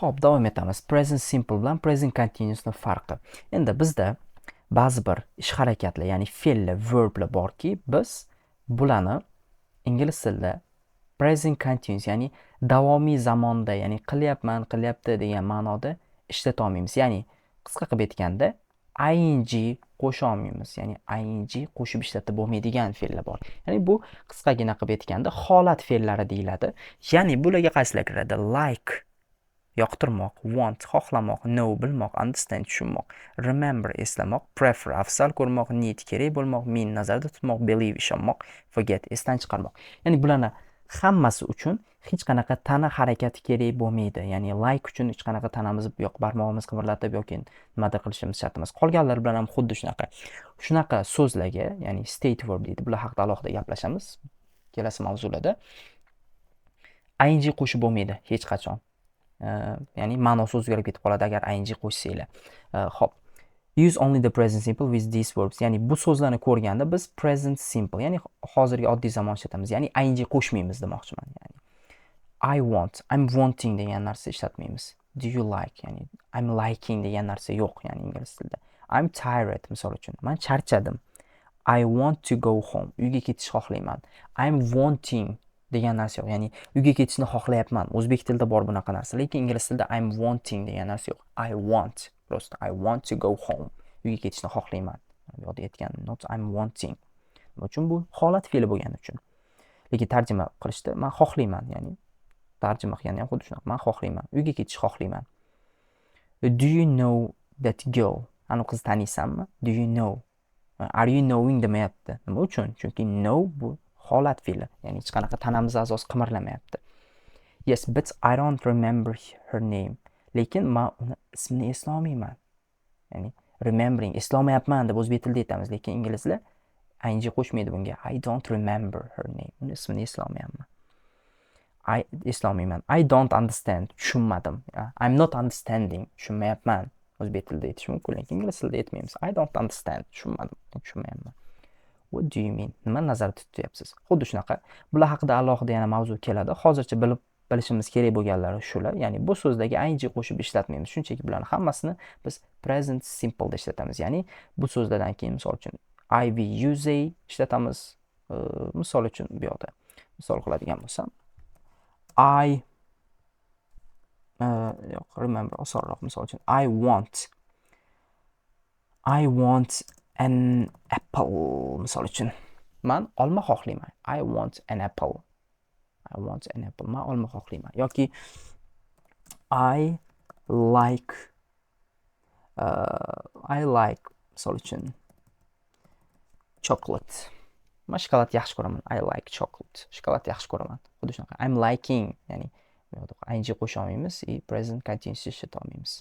Xo'p, davom etamiz. Present simple bilan present continuousning farqi. Endi bizda ba'zi bir ish harakatlar, ya'ni fe'llar, verblar borki, biz bularni ingliz tilida present continuous, ya'ni davomiy zamonda, ya'ni qilyapman, qilyapti degan ma'noda ishlata olmaymiz. Ya'ni qisqa qilib aytganda ing qo'sha olmaymiz. Ya'ni ing qo'shib ishlatib bo'lmaydigan fe'llar bor. Ya'ni bu qisqagina qilib aytganda holat fe'llari deyiladi. Ya'ni bularga qaysilar kiradi? Like yoqtirmoq, want xohlamoq, know bilmoq, understand tushunmoq, remember eslamoq, prefer afzal ko'rmoq, need kerak bo'lmoq, mean nazarda tutmoq, believe ishonmoq, forget esdan chiqarmoq. Ya'ni bularni hammasi uchun hech qanaqa tana harakati kerak bo'lmaydi. Ya'ni like uchun hech qanaqa tanamiz yo'q, barmog'imiz qimirlatib yoki nimadir qilishimiz shart emas. Qolganlar bilan ham xuddi shunaqa so'zlarga, ya'ni state verb deydi. Bular haqida alohida gaplashamiz kelasi mavzularda. ing qo'shib bo'lmaydi hech qachon. Ya'ni ma'nosi o'zgarib ketib qoladi agar ing qo'shsanglar. Xo'p. Use only the present simple with these verbs. Ya'ni bu so'zlarni ko'rganda biz present simple, ya'ni hozirgi oddiy zamon ishlatamiz. Ya'ni ing qo'shmaymiz demoqchiman. Ya'ni I want, I'm wanting degan narsa ishlatmaymiz. Do you like? Ya'ni I'm liking degan narsa yo'q, ya'ni ingliz tilida. I'm tired misol uchun. Men charchadim. I want to go home. Uyga ketish xohlayman. I'm wanting degan narsa yo'q. Ya'ni uyga ketishni xohlayapman. O'zbek tilida bor bunaqa narsa, lekin ingliz tilida I'm wanting degan narsa yo'q. I want. Prosta I want to go home. Uyga ketishni xohlayman. Bu yerda aytgan not I'm wanting. Nima uchun? Bu holat fe'li bo'lgani uchun. Lekin tarjima qilishda men xohlayman, ya'ni tarjima qilganda ham xuddi shunaqa. Men xohlayman. Uyga ketish xohlayman. Do you know that girl? Ani qizni taniysanmi? Do you know? Are you knowing demayapti. Nima uchun? Chunki know bu holat fe'li, ya'ni hech qanaqa tanamiz a'zosi qimirlamayapti. Yes, but I don't remember her name. Lekin men uni ismini eslolmayman. Ya'ni remembering eslolmayapman deb o'zbek tilida aytamiz, lekin inglizlar ing qo'shmaydi bunga. I don't remember her name. Uni ismini eslolmayapman. Eslolmayman. I don't understand. Tushunmadim. I'm not understanding. Tushunmayapman. O'zbek tilida aytish mumkin, lekin ingliz tilida aytmaymiz. I don't understand. Tushunmadim. Tushunmayapman. What do you mean? Nima nazarda tutyapsiz? Xuddi shunaqa. Bular haqida alohida yana mavzu keladi. Hozircha bilishimiz kerak bo'lganlari shular. Ya'ni bu so'zlarga ing qo'shib ishlatmaymiz. Shunchaki bularning hammasini biz present simple da ishlatamiz. Ya'ni bu so'zlardan keyin misol uchun I we use ishlatamiz. Misol uchun bu yoqda misol qiladigan bo'lsam remember osonroq. Misol uchun I want an apple. Misol uchun men olma xohlayman. I want an apple. Men olma xohlayman. Yoki I like misol uchun chocolate. Men shokolad yaxshi ko'raman. I like chocolate. Shokolad yaxshi ko'raman. Xuddi shunaqa. I'm liking, ya'ni ing qo'sha olmaymiz, present continuous ishlata olmaymiz.